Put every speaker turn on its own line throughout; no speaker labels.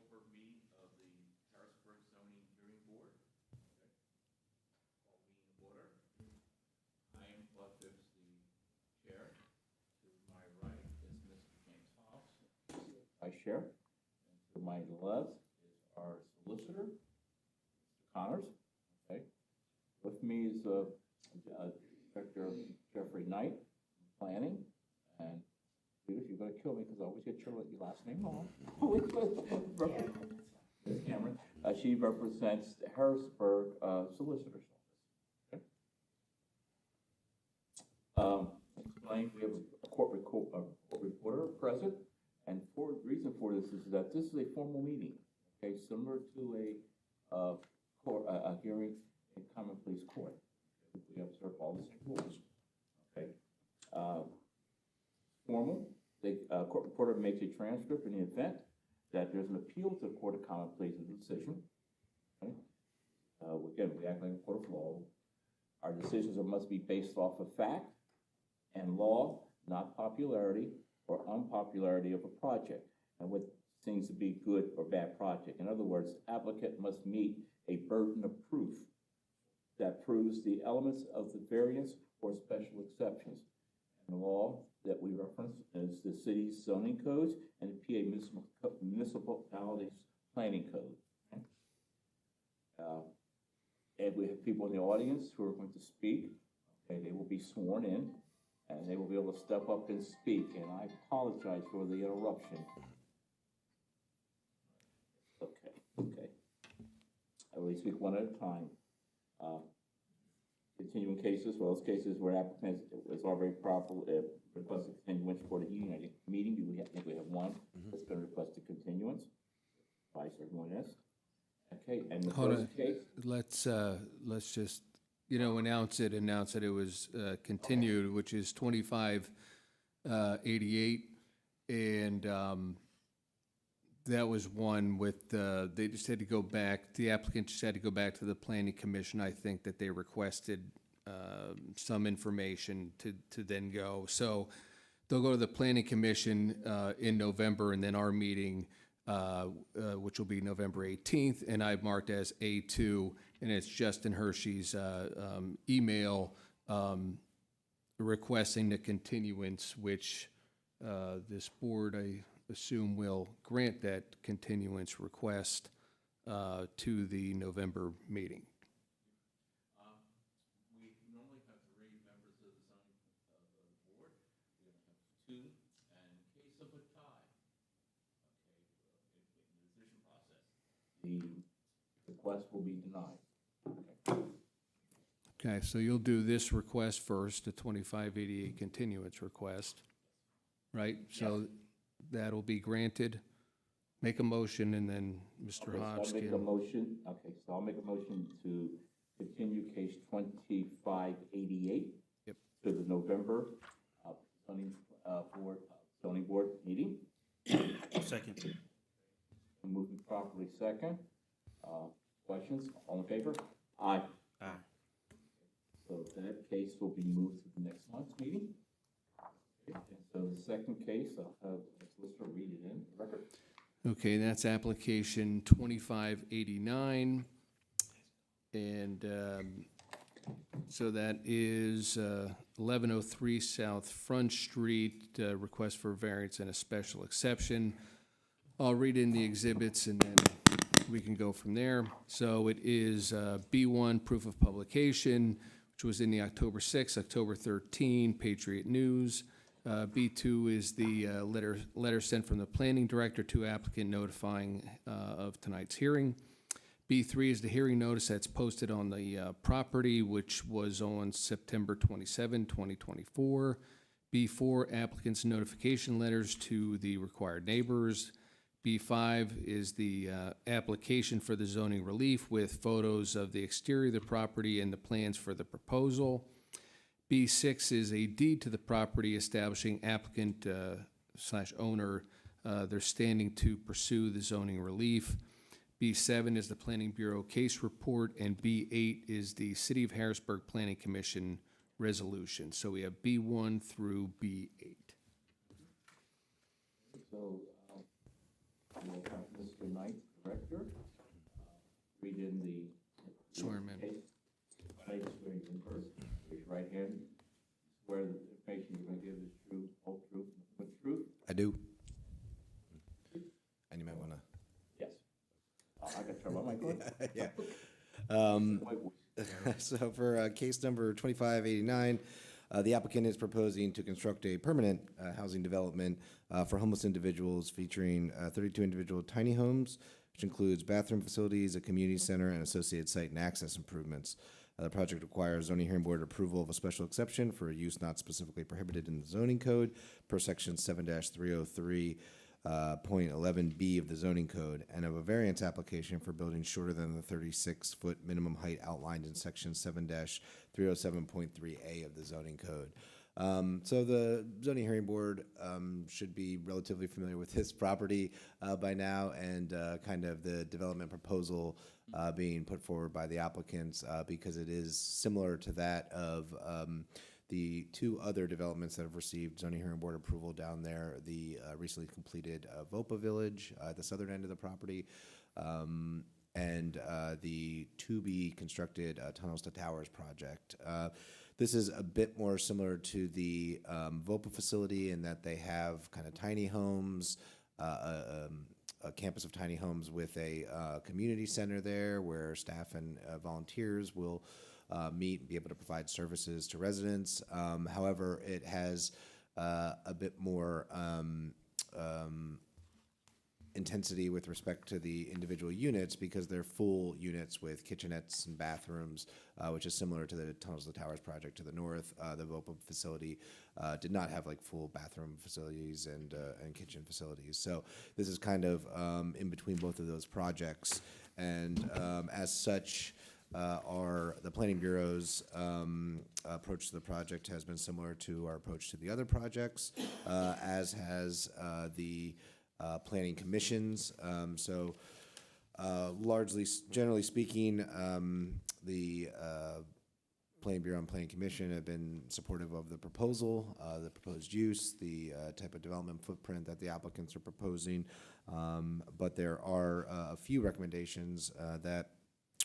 over meeting of the Harrisburg Zoning Hearing Board. Okay. Call meeting in order. I am Bud Phipps, the chair. To my right is Mr. James Hobbs, vice chair. And to my left is our solicitor, Mr. Connors. Okay. With me is Director Jeffrey Knight, planning, and Judith, you're going to kill me because I always get your last name wrong. Ms. Cameron, she represents the Harrisburg Solicitor's Office. Okay. Explain, we have a court reporter present, and the reason for this is that this is a formal meeting, okay, similar to a hearing in common pleas court. We observe all the same rules. Okay. Formal. The court reporter makes a transcript in the event that there's an appeal to the Court of Common Pleas of the decision. Okay. Again, we act like a court of law. Our decisions must be based off of fact and law, not popularity or unpopularity of a project, and what seems to be good or bad project. In other words, applicant must meet a burden of proof that proves the elements of the variance or special exceptions. And the law that we reference is the city's zoning codes and the PA municipalities planning code. Okay? And we have people in the audience who are going to speak. Okay, they will be sworn in, and they will be able to step up and speak. And I apologize for the interruption. Okay. I will speak one at a time. Continuing cases, well, those cases where applicants was already properly requested continuance for the meeting. I think we have one that's been requested continuance. Vice everyone is. Okay, and the first case.
Let's just announce it. It was continued, which is 2588, and that was one with they just had to go back. The applicant just had to go back to the planning commission. I think that they requested some information to then go. So they'll go to the planning commission in November, and then our meeting, which will be November 18th, and I've marked as A2, and it's Justin Hershey's email requesting the continuance, which this board, I assume, will grant that continuance request to the November meeting.
We normally have 3 members of the zoning board. We only have 2, and in case of a tie, okay, in the decision process, the request will be denied.
Okay, so you'll do this request first, the 2588 continuance request, right? So that'll be granted. Make a motion, and then Mr. Hobbs
So I'll make a motion. Okay, so I'll make a motion to continue case 2588 to the November zoning board meeting.
Second.
Moving properly second. Questions? All in favor? Aye.
Aye.
So that case will be moved to the next month's meeting. Okay, and so the second case, I'll have the solicitor read it in the record.
Okay, that's application 2589, and so that is 1103 South Front Street, request for variance and a special exception. I'll read in the exhibits, and then we can go from there. So it is B1, proof of publication, which was in the October 6, October 13, Patriot News. B2 is the letter sent from the planning director to applicant notifying of tonight's hearing. B3 is the hearing notice that's posted on the property, which was on September 27, 2024. B4, applicant's notification letters to the required neighbors. B5 is the application for the zoning relief with photos of the exterior of the property and the plans for the proposal. B6 is a deed to the property establishing applicant / owner their standing to pursue the zoning relief. B7 is the Planning Bureau case report, and B8 is the City of Harrisburg Planning Commission resolution. So we have B1 through B8.
So we'll have Mr. Knight, Director, read in the.
Swear him in.
case. I swear you in first. Raise your right hand. Swear that the information you're going to give is true, whole truth, and the truth.
I do. And you might want to.
Yes. I can turn my mic on.
Yeah.
My voice.
So for case number 2589, the applicant is proposing to construct a permanent housing development for homeless individuals featuring 32 individual tiny homes, which includes bathroom facilities, a community center, and associated site and access improvements. The project requires zoning hearing board approval of a special exception for a use not specifically prohibited in the zoning code per section 7-303. Point 11B of the zoning code, and of a variance application for buildings shorter than the 36-foot minimum height outlined in section 7-307.3A of the zoning code. So the zoning hearing board should be relatively familiar with this property by now, and kind of the development proposal being put forward by the applicants because it is similar to that of the two other developments that have received zoning hearing board approval down there, the recently completed Vopa Village at the southern end of the property, and the to-be-constructed Tunnels to Towers project. This is a bit more similar to the Vopa facility in that they have kind of tiny homes, a campus of tiny homes with a community center there where staff and volunteers will meet and be able to provide services to residents. However, it has a bit more intensity with respect to the individual units because they're full units with kitchenettes and bathrooms, which is similar to the Tunnels to Towers project to the north. The VOPA facility did not have like full bathroom facilities and kitchen facilities. So this is kind of in between both of those projects. And as such, the Planning Bureau's approach to the project has been similar to our approach to the other projects, as has the Planning Commission's. Largely, generally speaking, the Planning Bureau and Planning Commission have been supportive of the proposal, the proposed use, the type of development footprint that the applicants are proposing. But there are a few recommendations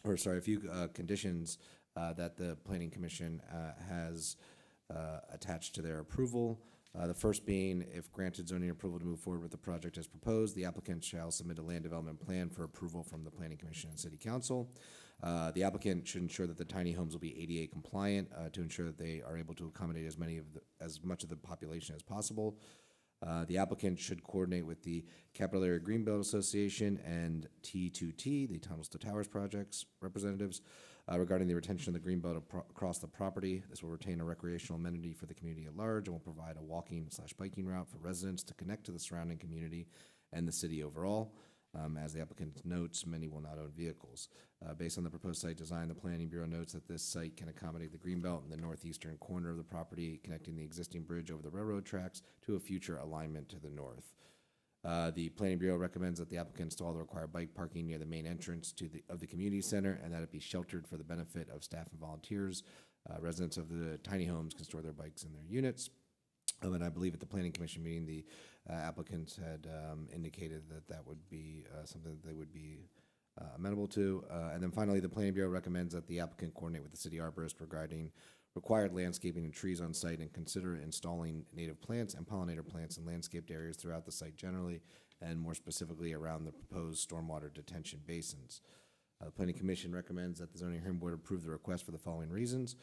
a few conditions that the Planning Commission has attached to their approval. The first being, if granted zoning approval to move forward with the project as proposed, the applicant shall submit a land development plan for approval from the Planning Commission and City Council. The applicant should ensure that the tiny homes will be ADA compliant to ensure that they are able to accommodate as much of the population as possible. The applicant should coordinate with the Capital Area Greenbelt Association and T2T, the Tunnels to Towers projects representatives, regarding the retention of the greenbelt across the property. This will retain a recreational amenity for the community at large and will provide a walking/biking route for residents to connect to the surrounding community and the city overall. As the applicant notes, many will not own vehicles. Based on the proposed site design, the Planning Bureau notes that this site can accommodate the greenbelt in the northeastern corner of the property, connecting the existing bridge over the railroad tracks to a future alignment to the north. The Planning Bureau recommends that the applicant install the required bike parking near the main entrance of the community center and that it be sheltered for the benefit of staff and volunteers. Residents of the tiny homes can store their bikes in their units. And I believe at the Planning Commission meeting, the applicants had indicated that that would be something that they would be amenable to. And then finally, the Planning Bureau recommends that the applicant coordinate with the city arborist regarding required landscaping and trees on site and consider installing native plants and pollinator plants in landscaped areas throughout the site generally, and more specifically around the proposed stormwater detention basins. The Planning Commission recommends that the Zoning Hearing Board approve the request for the following reasons.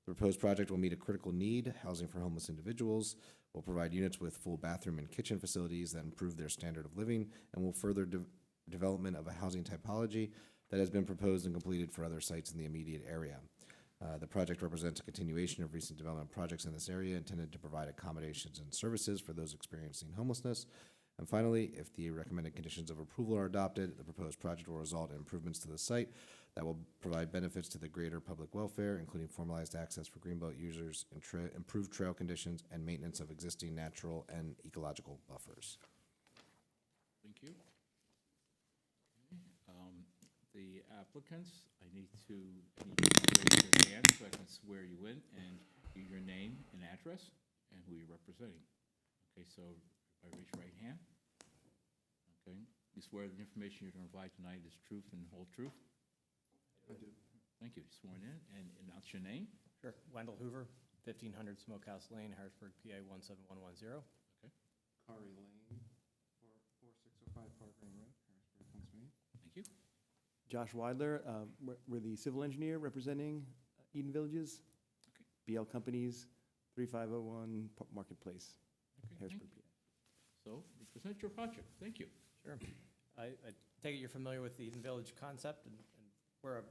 The proposed project will meet a critical need, housing for homeless individuals, will provide units with full bathroom and kitchen facilities that improve their standard of living, and will further development of a housing typology that has been proposed and completed for other sites in the immediate area. The project represents a continuation of recent development projects in this area intended to provide accommodations and services for those experiencing homelessness. And finally, if the recommended conditions of approval are adopted, the proposed project will result in improvements to the site that will provide benefits to the greater public welfare, including formalized access for greenbelt users, improved trail conditions, and maintenance of existing natural and ecological buffers.
Thank you. The applicants, I need you to raise your hand so I can swear you in and give your name and address and who you're representing. Okay, so I raise your right hand. Okay, You swear the information you're going to provide tonight is truth and whole truth?
I do.
Thank you. Sworn in, and announce your name.
Sure. Wendell Hoover, 1500 Smokehouse Lane, Harrisburg, PA 17110.
Kari Lane, 4605 Park Lane Road, Harrisburg, Pennsylvania.
Thank you.
Josh Weidler, we're the civil engineer representing Eden Villages.
Okay.
BL Companies, 3501 Marketplace,
Okay, thank
Harrisburg,
you.
PA.
So, you present your project. Thank you.
Sure. I take it you're familiar with the Eden Village concept, and we're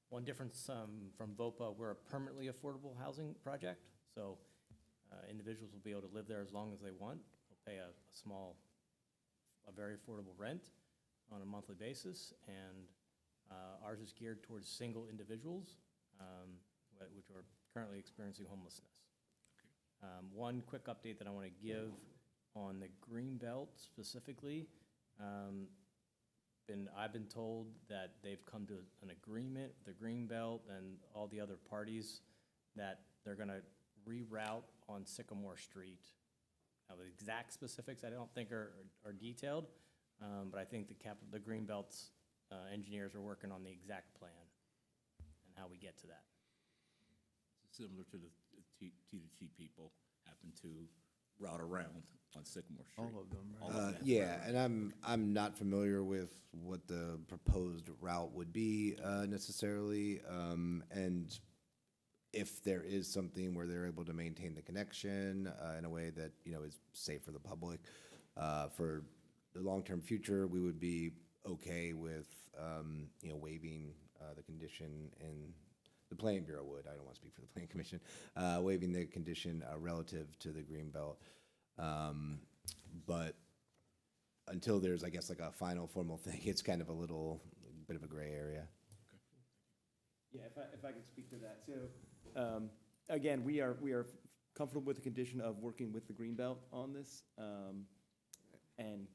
one difference from VOPA, we're a permanently affordable housing project, so individuals will be able to live there as long as they want. They'll pay a very affordable rent on a monthly basis, and ours is geared towards single individuals, which are currently experiencing homelessness. One quick update that I want to give on the Greenbelt specifically. I've been told that they've come to an agreement, the Greenbelt and all the other parties, that they're gonna reroute on Sycamore Street. Now, the exact specifics I don't think are detailed, but I think the Greenbelt's engineers are working on the exact plan and how we get to that.
Similar to the T2T people happen to route around on Sycamore Street.
All of them, right?
All of them.
Yeah, and I'm not familiar with what the proposed route would be necessarily, and if there is something where they're able to maintain the connection in a way that, you know, is safe for the public, for the long-term future, we would be okay with, you know, waiving the condition, and the Planning Bureau would, I don't want to speak for the Planning Commission, waiving the condition relative to the Greenbelt. But until there's, I guess, like a final formal thing, it's kind of a little bit of a gray area.
Yeah, if I could speak to that. So, again, we are comfortable with the condition of working with the Greenbelt on this. And,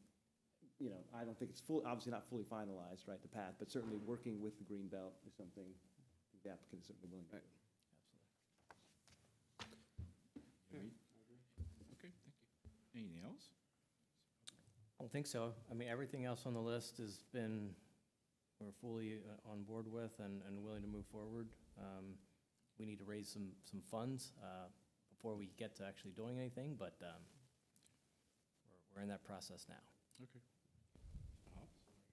you know, I don't think it's obviously not fully finalized, right, the path, but certainly working with the Greenbelt is something the applicant is certainly willing to do.
Agreed? Okay, thank you. Anything else?
I don't think so. I mean, everything else on the list has been, we're fully on board with and willing to move forward. We need to raise some funds before we get to actually doing anything, but we're in that process now.
Okay. Hobbs? Go first.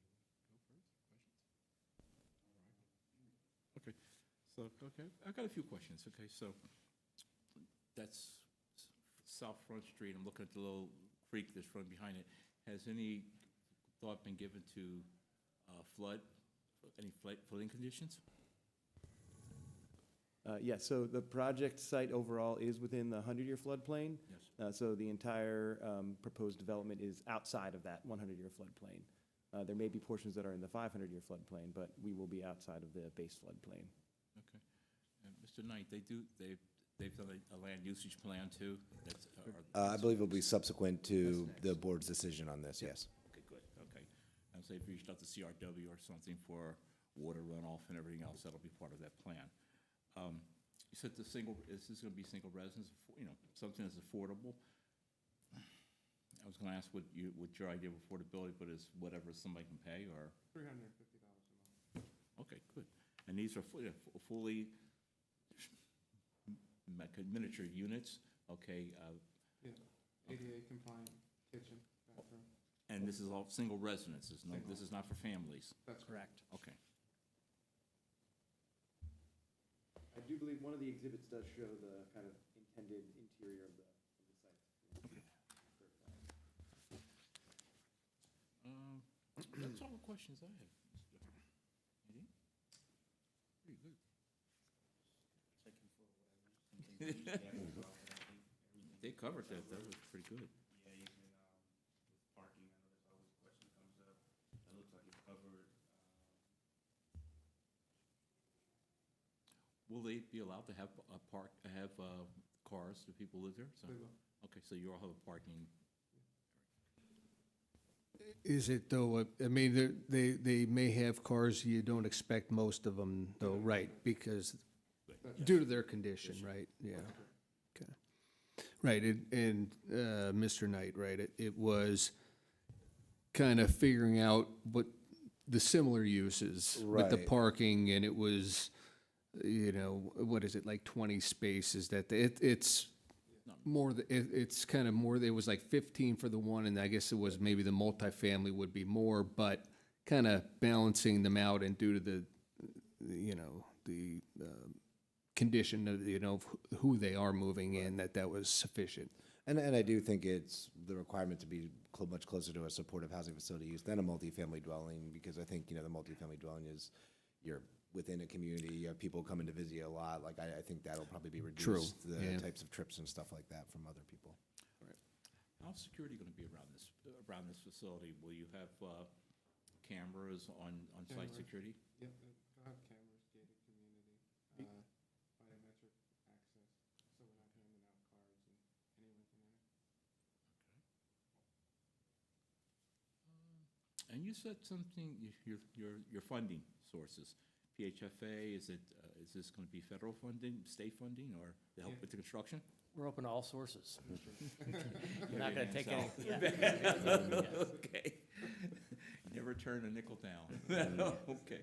Questions? Okay, so, okay, I've got a few questions. Okay, so that's South Front Street. I'm looking at the little creek that's running behind it. Has any thought been given to any flooding conditions?
Yes, so the project site overall is within the 100-year floodplain.
Yes.
So the entire proposed development is outside of that 100-year floodplain. There may be portions that are in the 500-year floodplain, but we will be outside of the base floodplain.
Okay. And Mr. Knight, they've done a land usage plan too? That's,
I believe it'll be subsequent to the board's decision on this, yes.
Okay, good, okay. And so they've reached out to CRW or something for water runoff and everything else, that'll be part of that plan. You said is this gonna be single residence, you know, something that's affordable? I was gonna ask what your idea of affordability, but is whatever somebody can pay, or?
$350 a month.
Okay, good. And these are fully miniature units, okay?
Yeah, ADA compliant kitchen, bathroom.
And this is all single residences, no, this is not for families?
That's correct.
Correct.
Okay.
I do believe one of the exhibits does show the kind of intended interior of the site.
That's all the questions I have. Anything? Pretty good. They covered that, that was pretty good.
Yeah, even with parking, I know there's always a question comes up. It looks like it's covered.
Will they be allowed to have cars, do people live there? So-
They will.
Okay, so you all have a parking,
Is it though, I mean, they may have cars, you don't expect most of them though, right? Because due to their condition, right? Yeah. Okay. Right, and Mr. Knight, right, it was kind of figuring out what the similar uses with the
Right.
parking, and it was, you know, what is it, like 20 spaces that, it's more, it's kind of more, it was like 15 for the one, and I guess it was maybe the multifamily would be more, but kind of balancing them out, and due to the, you know, the condition of, you know, of who they are moving in, that was sufficient.
And I do think it's the requirement to be much closer to a supportive housing facility use than a multifamily dwelling, because I think, you know, the multifamily dwelling is, you're within a community, you have people coming to visit you a lot, like, I think that'll probably be reduced, the
yeah.
types of trips and stuff like that from other people.
How's security gonna be around this facility? Will you have, cameras on site
Cameras.
security?
Yep, they'll have cameras, gated community, biometric access, so we're not handing out cards and anyone can enter.
And you said something, your funding sources, PHFA, is this gonna be federal funding, state funding, or to help
Yeah.
with the construction?
We're open to all sources. We're
Your
not gonna
hands
take any,
out.
yeah.
Okay. Never turn a nickel down. Okay.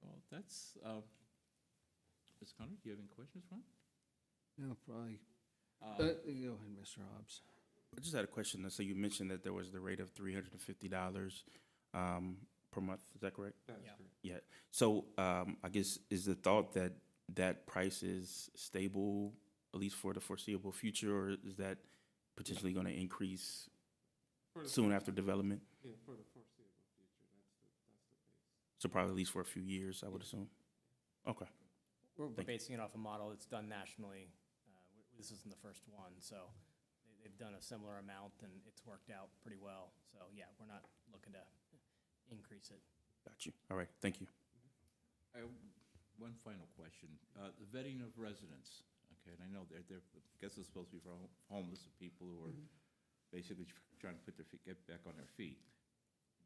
Well, that's, Ms. Connor, do you have any questions, Ron?
No, probably.
Uh,
Go ahead, Mr. Hobbs.
I just had a question. So you mentioned that there was the rate of $350 per month. Is that correct?
That's
Yeah.
correct.
Yeah. So I guess is the thought that that price is stable, at least for the foreseeable future, or is that potentially going to increase
For the
soon after development?
Yeah, for the foreseeable future, that's the base.
So probably at least for a few years, I would assume. Okay.
We're
Thank you.
basing it off a model that's done nationally. This isn't the first one, so they've done a similar amount, and it's worked out pretty well. So, yeah, we're not looking to increase it.
Got you. All right. Thank you.
One final question. The vetting of residents, okay, and I know they're, I guess it's supposed to be for homeless people who are basically trying to get back on their feet.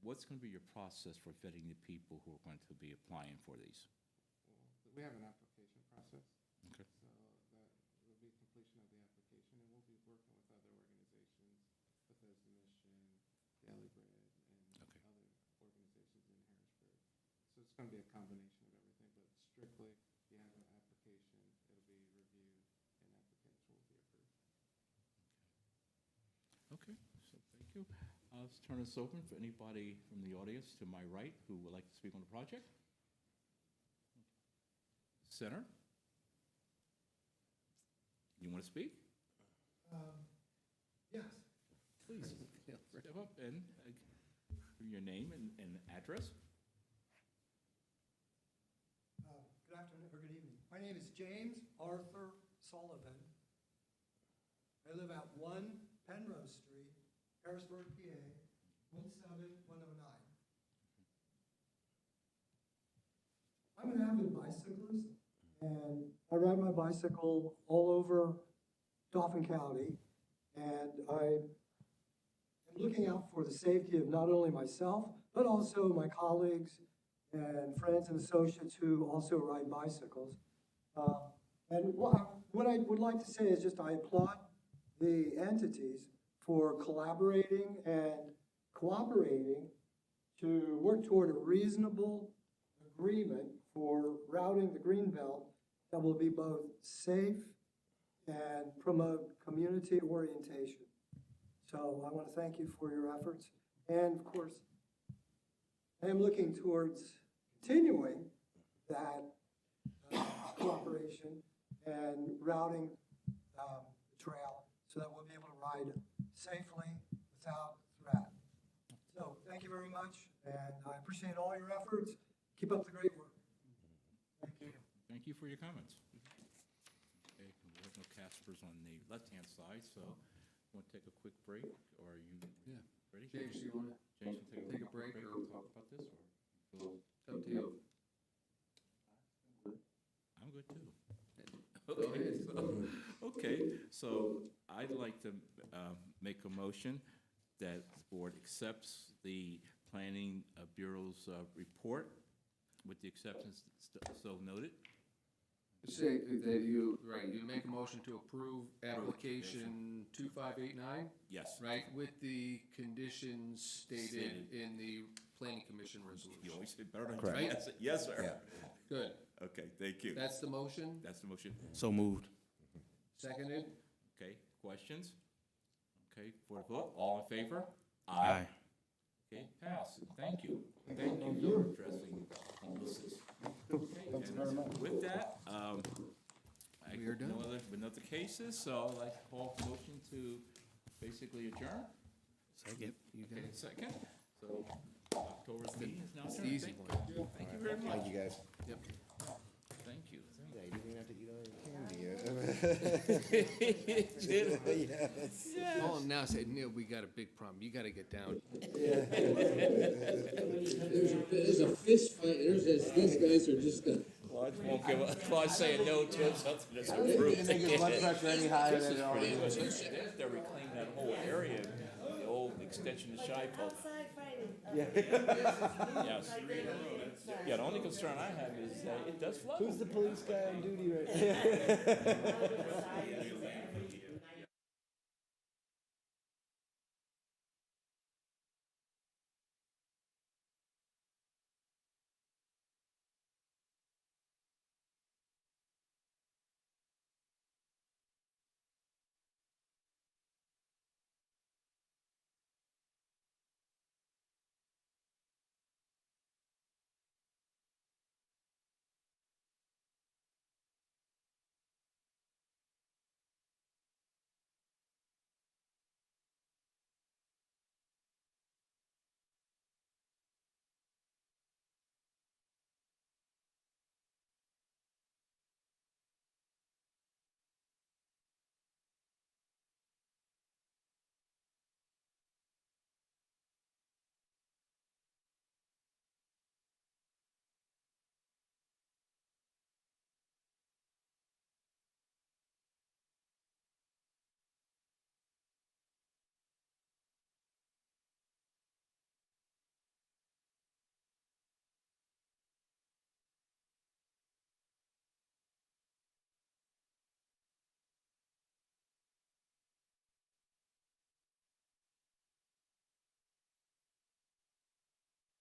What's going to be your process for vetting the people who are going to be applying for these?
Well, we have an application process.
Okay.
So that will be completion of the application, and we'll be working with other organizations, Bethesda Mission, Daily Bread, and
Okay.
other organizations in Harrisburg. So it's gonna be a combination of everything, but strictly, you have an application, it'll be reviewed, and applicants will be approved.
Okay, so thank you. Let's turn this open for anybody from the audience to my right who would like to speak on the project. Center? You want to speak?
Yes,
Please. Step up and give your name and address.
good afternoon, or good evening. My name is James Arthur Sullivan. I live at 1 Penrose Street, Harrisburg, PA, 17109. I'm an avid bicyclist, and I ride my bicycle all over Dauphin County, and I am looking out for the safety of not only myself, but also my colleagues and friends and associates who also ride bicycles. And what I would like to say is just I applaud the entities for collaborating and cooperating to work toward a reasonable agreement for routing the Greenbelt that will be both safe and promote community orientation. So I want to thank you for your efforts. And of course, I am looking towards continuing that cooperation and routing the trail so that we'll be able to ride safely without threat. So thank you very much, and I appreciate all your efforts. Keep up the great work. Thank you.
Thank you for your comments. Okay, we have no Caspers on the left-hand side, so want to take a quick break, or are you
Yeah.
ready?
James, you want
James,
to
will
take a break or
talk about this, or?
it's up to you?
I'm good too.
Go
Okay,
ahead.
so I'd like to make a motion that the board accepts the Planning Bureau's report with the exceptions so noted.
Say that you, right, you make a motion to approve application 2589,
Yes.
right, with the conditions stated in the planning commission
You
resolution.
always say better than
Correct.
yes, yes, sir.
Good.
Okay, thank you.
That's the motion,
That's the motion.
So moved.
seconded?
Okay, questions? Okay, for the vote, all in favor?
Aye.
Okay, pass. Thank you. Thank you for addressing homelessness. Thank you very much. With that,
We are done.
No other cases, so I'd like to call for motion to basically adjourn.
Yep, you got
Okay,
it.
second. So October's meeting is now
It's the
adjourned.
easy
Thank you. Thank you very much.
Thank you, guys.
Yep.
Thank you.
Yeah, you didn't have to eat all your candy. Yes.
Call him now, say, Neil, we got a big problem, you gotta get down.
There's a fist fight, these guys are just,
Claude won't give up. Claude's saying no to something that's approved.
any higher than it already is.
They're reclaiming that whole area, the old extension of Shy Pub.
Outside fighting.
Yes. Yeah, the only concern I have is that it does flood.
Who's the police guy on duty right now?
Outside.